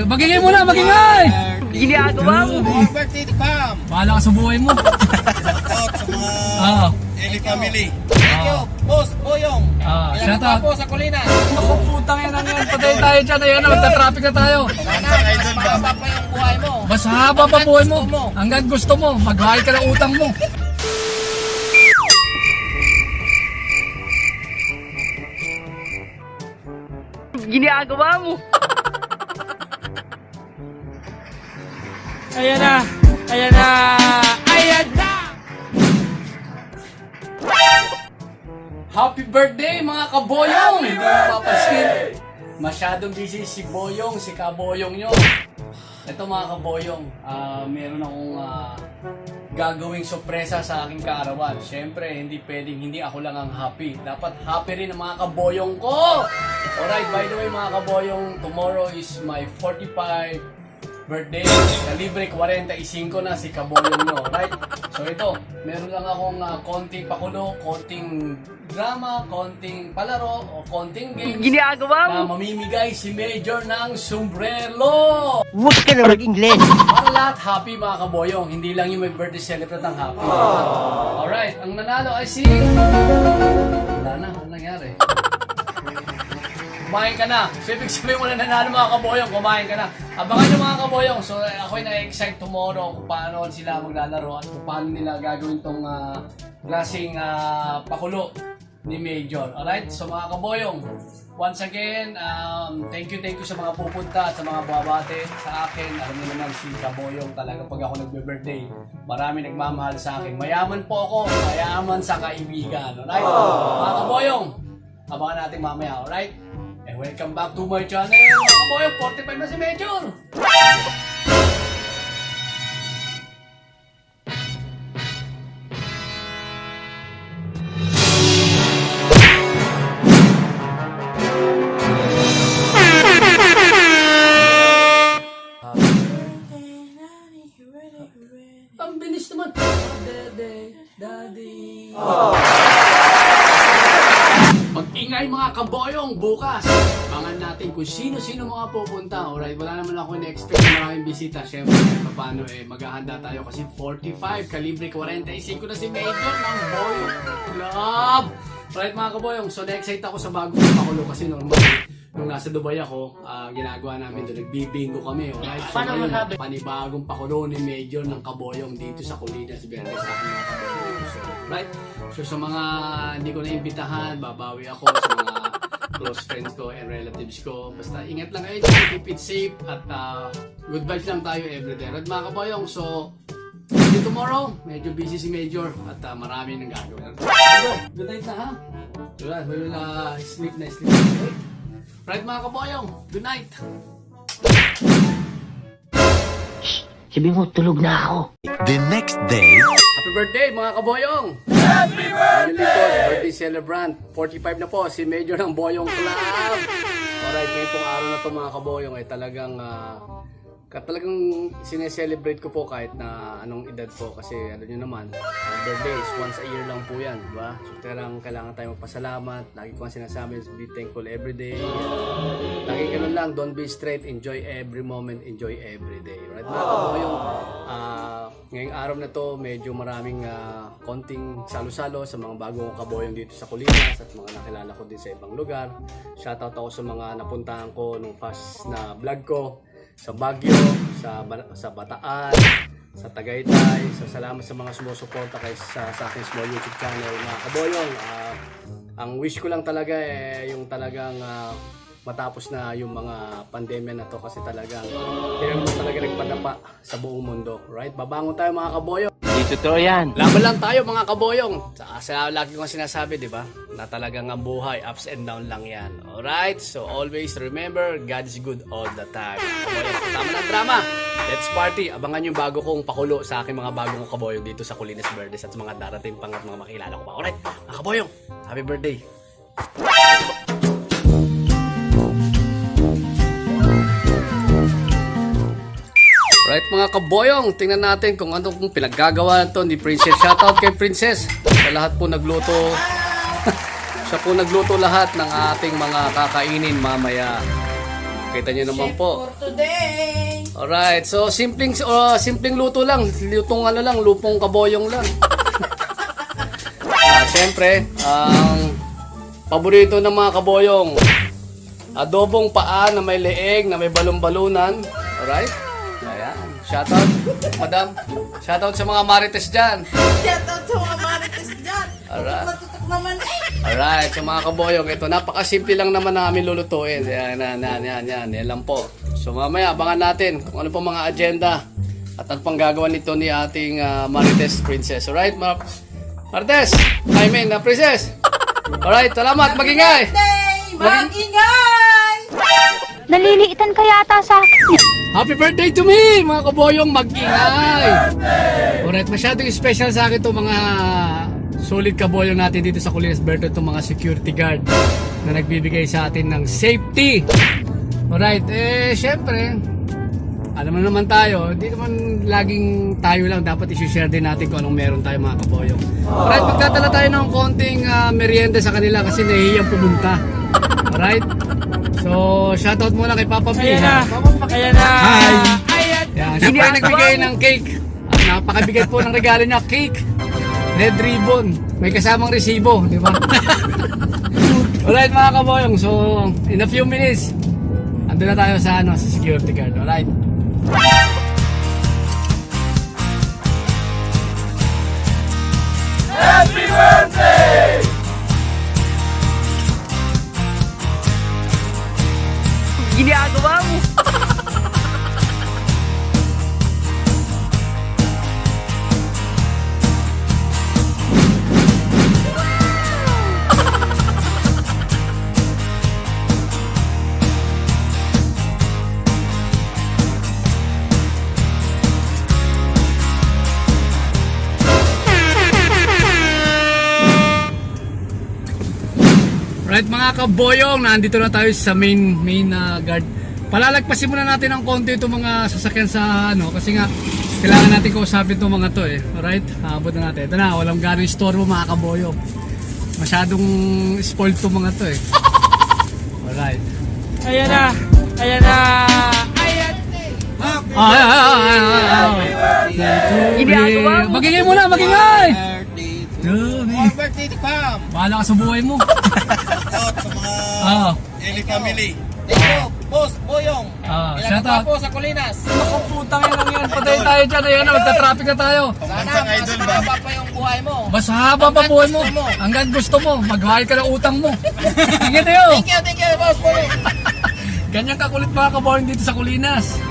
Magingay mo na, magingay! Ginagawa mo. Happy birthday to Pam! Bahala ka sa buhay mo. Out sa mga Eli family. Thank you, Boss Boyong. Shout out. Po sa Kulinas. Ako putang yan ang yan. Patay tayo dyan. Ayan, magta-traffic na tayo. Sana, mas mahaba pa yung buhay mo. Mas haba pa buhay mo. Hanggang gusto mo. Mag-high ka ng utang mo. Ginagawa mo. Ayan na. Ayan na. Ayan na. Happy birthday mga kaboyong! Hindi mo mapapansin. Masyadong busy si Boyong, si kaboyong nyo. Ito mga kaboyong, meron akong gagawing sorpresa sa aking kaarawan. Siyempre, hindi pwedeng hindi ako lang ang happy. Dapat happy rin ang mga kaboyong ko! Alright, by the way mga kaboyong, tomorrow is my 45 birthday. Kalibre 45 na si kaboyong nyo. Right? So ito, meron lang akong konting pakulo, konting drama, konting palaro, o konting games Ginagawa na mo. mamimigay si Major ng sombrero. Huwag ka na mag-Ingles. Para lahat happy mga kaboyong, hindi lang yung may birthday celebrate ang happy. Alright, ang nanalo ay si... Wala na, ano nangyari? Kumain ka na. So, ibig sabihin mo na nanalo mga kaboyong, kumain ka na. Abangan nyo mga kaboyong. So, ako'y na-excite tomorrow kung paano sila maglalaro at kung paano nila gagawin tong klaseng pakulo ni Major. Alright? So, mga kaboyong, once again, thank you sa mga pupunta at sa mga babate sa akin. Alam niyo naman si kaboyong talaga pag ako nagbe-birthday. Marami nagmamahal sa akin. Mayaman po ako. Mayaman sa kaibigan. Alright? Mga kaboyong, abangan natin mamaya. Alright? And welcome back to my channel, mga kaboyong, 45 na si Major! Ang bilis naman! Daddy! Mag-ingay mga kaboyong bukas. Abangan natin kung sino-sino mga pupunta. Alright, wala naman ako na-expect na maraming bisita. Siyempre, paano maghahanda tayo kasi 45, kalibre 45 na si Major ng Boyong Club. Alright mga kaboyong, so na-excite ako sa bagong pakulo kasi normal. Nung nasa Dubai ako, ginagawa namin doon, nagbibingo kami. Alright, so ngayon, panibagong pakulo ni Major ng kaboyong dito sa Kulinas Verde sa aking mga kaboyong. So, right? So sa mga hindi ko naimbitahan, babawi ako sa mga close friends ko and relatives ko. Basta ingat lang kayo, keep it safe at good vibes lang tayo everyday. At mga kaboyong, so see you tomorrow. Medyo busy si Major at marami nang gagawin. Good night na ha? Alright, will sleep na sleep. Right mga kaboyong, good night! Sabi mo, tulog na ako. The next day, Happy birthday mga kaboyong! Happy birthday! Birthday celebrant, 45 na po si Major ng Boyong Club! Alright, ngayon pong araw na to mga kaboyong ay talagang sineselebrate ko po kahit na anong edad po kasi ano nyo naman, birthday is once a year lang po yan, diba? So kailangan tayo magpasalamat, lagi ko ang sinasabi, be thankful every day. Lagi ganun lang, don't be straight, enjoy every moment, enjoy every day. Right mga kaboyong, ngayong araw na to medyo maraming konting salo-salo sa mga bagong kaboyong dito sa Kulinas at mga nakilala ko din sa ibang lugar. Shoutout ako sa mga napuntahan ko nung past na vlog ko sa Baguio, sa Bataan, sa Tagaytay. So salamat sa mga sumusuporta sa aking small YouTube channel mga kaboyong. Ang wish ko lang talaga yung talagang matapos na yung mga pandemya na to kasi talagang kailangan mo talaga nagpadapa sa buong mundo. Right? Babangon tayo mga kaboyong. Hindi totoo yan. Laban lang tayo mga kaboyong. Sa lagi kong sinasabi, di ba? Na talagang ang buhay, ups and down lang yan. Alright? So always remember, God is good all the time. Kaboyong, tama ng drama. Let's party. Abangan yung bago kong pakulo sa aking mga bagong kaboyong dito sa Kulinas Verdes at sa mga darating pang at mga makilala ko pa. Alright? Mga kaboyong, happy birthday. Right mga kaboyong, tingnan natin kung ano kung pinaggagawa to ni Princess. Shoutout kay Princess sa lahat po nagluto. Siya po nagluto lahat ng ating mga kakainin mamaya. Kita niyo naman po. For today. Alright, so simpleng luto lang. Lutong ano lang, lupong kaboyong lang. Siyempre, ang paborito ng mga kaboyong, adobong paa na may leeg, na may balon-balunan. Alright? Ayan. Shoutout, madam. Shoutout sa mga marites dyan. Shoutout sa mga marites dyan. Alright. Matutok naman eh. Alright, sa mga kaboyong, ito, napakasimple lang naman namin lulutuin. Yan. Yan lang po. So mamaya, abangan natin kung ano pong mga agenda at ang panggagawa nito ni ating Marites Princess. Alright, Marites! Princess! Alright, salamat, magingay! Mag-ingay! Naliliitan ka yata sa akin. Happy birthday to me, mga kaboyong, mag-ingay! Alright, masyadong special sa akin itong mga solid kaboyong natin dito sa Colinas Verde, itong mga security guard na nagbibigay sa atin ng safety. Alright, syempre, alam mo naman tayo, hindi naman laging tayo lang, dapat isi-share din natin kung anong meron tayo mga kaboyong. Alright, magtatala tayo ng konting merienda sa kanila kasi nahihiyang pumunta. Alright? So, shoutout muna kay Papa P. Ayan na. Hi! Yan, siya po ay nagbigay ng cake. Napakabigay po ng regalo niya, cake. Red ribbon. May kasamang resibo, di ba? Alright mga kaboyong, so in a few minutes, ando na tayo sa sa security guard. Alright? Happy birthday! Ginagawa mo. Right mga kaboyong, nandito na tayo sa main guard. Palalagpasin muna natin ng konti itong mga sasakyan sa kasi nga kailangan natin kausapin itong mga to Alright, abot na natin. Ito na, walang gano'ng istorbo mga kaboyong. Masyadong spoiled itong mga to Alright. Ayan na. Ginagawa mo. Magingay muna, magingay! More birthday to come! Bahala ka sa buhay mo. Shoutout sa mga Eli family. Thank you, Boss Boyong. Shout out po sa Colinas. Putang yan. Patay tayo dyan. Ayan na, magta-traffic na tayo. Sana Pambansang mas idol ba? mahaba pa yung buhay mo. Mas haba pa buhay mo. gusto mo. Hanggang gusto mo. Mag-hire ka ng utang mo. Tingnan tayo. Thank you, Boss Boyong. Ganyan kakulit mga kaboyong dito sa Colinas.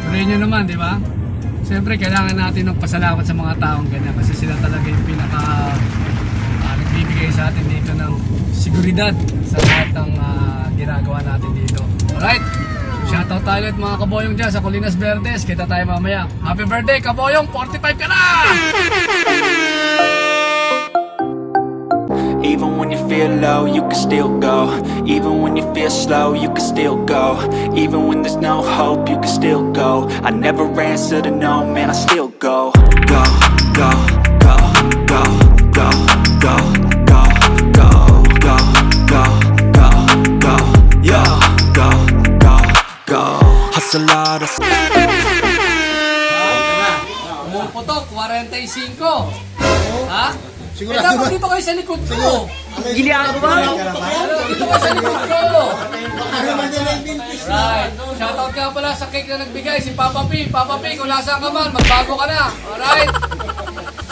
Tuloy nyo naman, di ba? Siyempre, kailangan natin ng pasalamat sa mga taong ganyan kasi sila talaga yung pinaka nagbibigay sa atin dito ng seguridad sa lahat ng ginagawa natin dito. Alright? Shoutout tayo ulit mga kaboyong dyan sa Colinas Verdes. Kita tayo mamaya. Happy birthday kaboyong! 45 ka na! Even when you feel low, you can still go. Even when you feel slow, you can still go. Even when there's no hope, you can still go. I never answer to no, man, I still go. Go, go, go, go, go, go, go, go, go, go, go, go, yo, go, go, go. Hustle hard, Pumuputok, 45. Ha? Sigurado ba? Dito kayo sa likod ko. Ginagawa mo. Dito kayo sa likod ko. Right. Shoutout nga pala sa cake na nagbigay, si Papa P. Papa P, kung nasaan ka man, magbago ka na. Alright?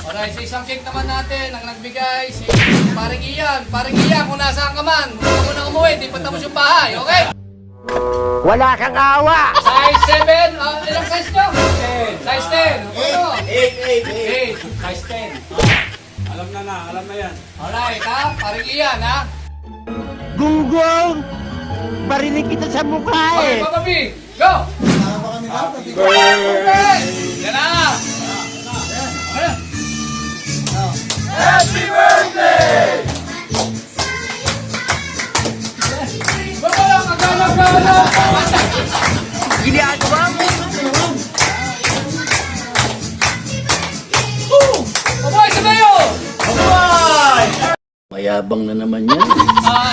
Alright, sa isang cake naman natin, ang nagbigay, si Paring Ian. Paring Ian, kung nasaan ka man, huwag ka muna umuwi, di pa tapos yung bahay, okay? Wala kang awa. Size 7, ilang size nyo? 10. Size 10. Ano? 8. Size 10. Alam na yan. Alright, ha? Paring Ian, ha? Gunggong. Barinig kita sa mukha Okay, Papa P, go! Okay! Yan na! Ayan. Happy birthday! Baba lang, agala-gala! Ginagawa mo. Babay, sabayo! Mayabang na naman yan.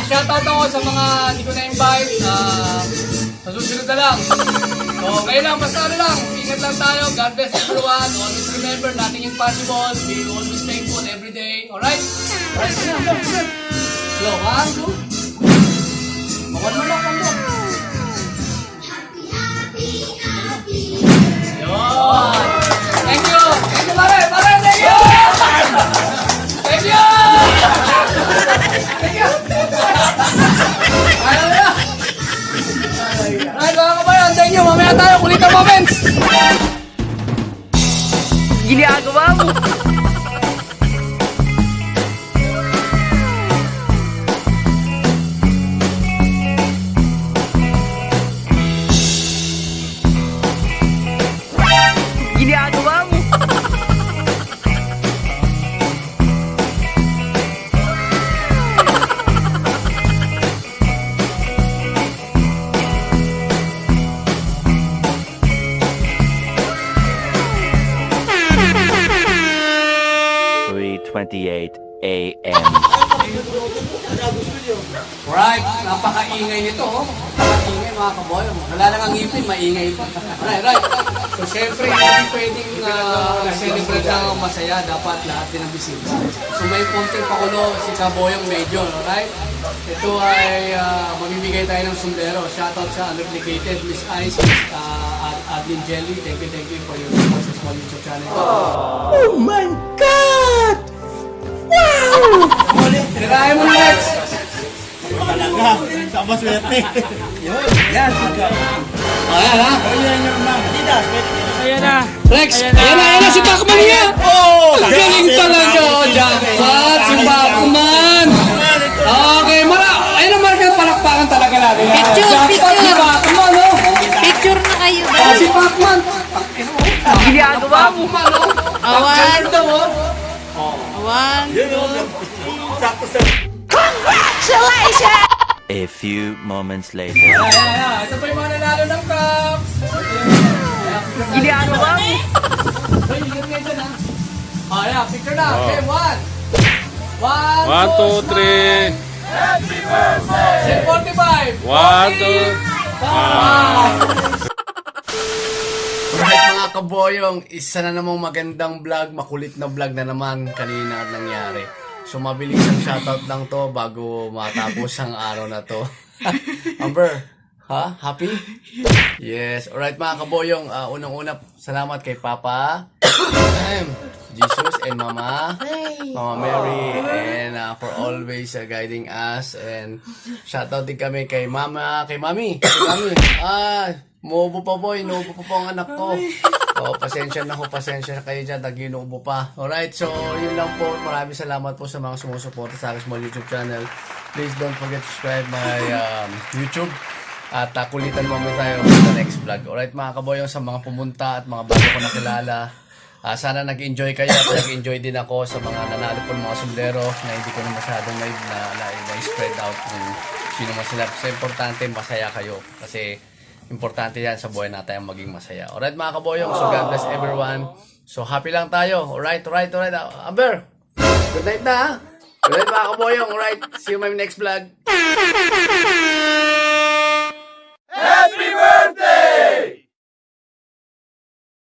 Shoutout ako sa mga hindi ko na-invite. Sa susunod na lang. So, ngayon lang, basta ano lang. Ingat lang tayo. God bless everyone. Always remember, nothing impossible. Be always thankful every day. Alright? Alright, go. One, two. Mawan mo lang, kambo. Yun. Thank you. Thank you, pare. Pare, thank you. Thank you. Thank you. Ayaw na. Ay, mga kabayan, thank you. Mamaya tayo, kulit ang moments. Ginagawa mo. Ginagawa mo. a.m. Alright, napakaingay nito. Napakaingay mga kaboy. Wala lang ang ngipin, maingay pa. Alright. So syempre, hindi pwedeng celebrate lang ang masaya. Dapat lahat din ang bisita. So may konting pakulo si Kaboyong Major. Alright? Ito ay mamimigay tayo ng sombrero. Shoutout sa Unreplicated, Miss Ice, Miss Adlin Jelly. Thank you for your support sa small YouTube channel. Oh my God! Wow! Tirahin mo na, Lex! Talaga. Sama swerte. Yun. Yan. Ayan ha? Ayan na. Rex! Ayan na si Pacman niya! Oh! Galing talaga! Jackpot! Si Pacman! Okay, ayun ang marka palakpakan talaga natin. Jackpot si Pacman, no? Picture na kayo. Si Pacman! Ginagawa mo. Awan! One. A few moments later. Ayan. Ito pa yung mga nanalo ng cups! Ginagawa mo. Uy, yun nga dyan, ha? Ayan, picture na. Okay, one. One, 1, 2, 3. 45. 1, 2. Alright mga kaboyong, isa na namang magandang vlog, makulit na vlog na naman kanina nangyari. So mabilis ang shoutout lang to bago matapos ang araw na to. Amber, ha? Happy? Yes. Alright mga kaboyong, unang-una salamat kay Papa, Jesus and Mama Mary, and for always guiding us. And shoutout din kami kay Mama, kay Mami. Muubo pa boy, inuubo pa po ang anak ko. Pasensya na kayo dyan, nag-inuubo pa. Alright, so yun lang po. Maraming salamat po sa mga sumusuporta sa aking small YouTube channel. Please don't forget to subscribe my YouTube. At kulitan mo tayo sa next vlog. Alright mga kaboyong, sa mga pumunta at mga bago ko nakilala. Sana nag-enjoy kayo at nag-enjoy din ako sa mga nanalo po ng mga sombrero na hindi ko na masyadong na-spread out kung sino man sila. Kasi importante masaya kayo. Kasi importante yan sa buhay natin ang maging masaya. Alright mga kaboyong, so God bless everyone. So happy lang tayo. Alright. Amber, good night na ha. Good night mga kaboyong. Alright, see you in my next vlog.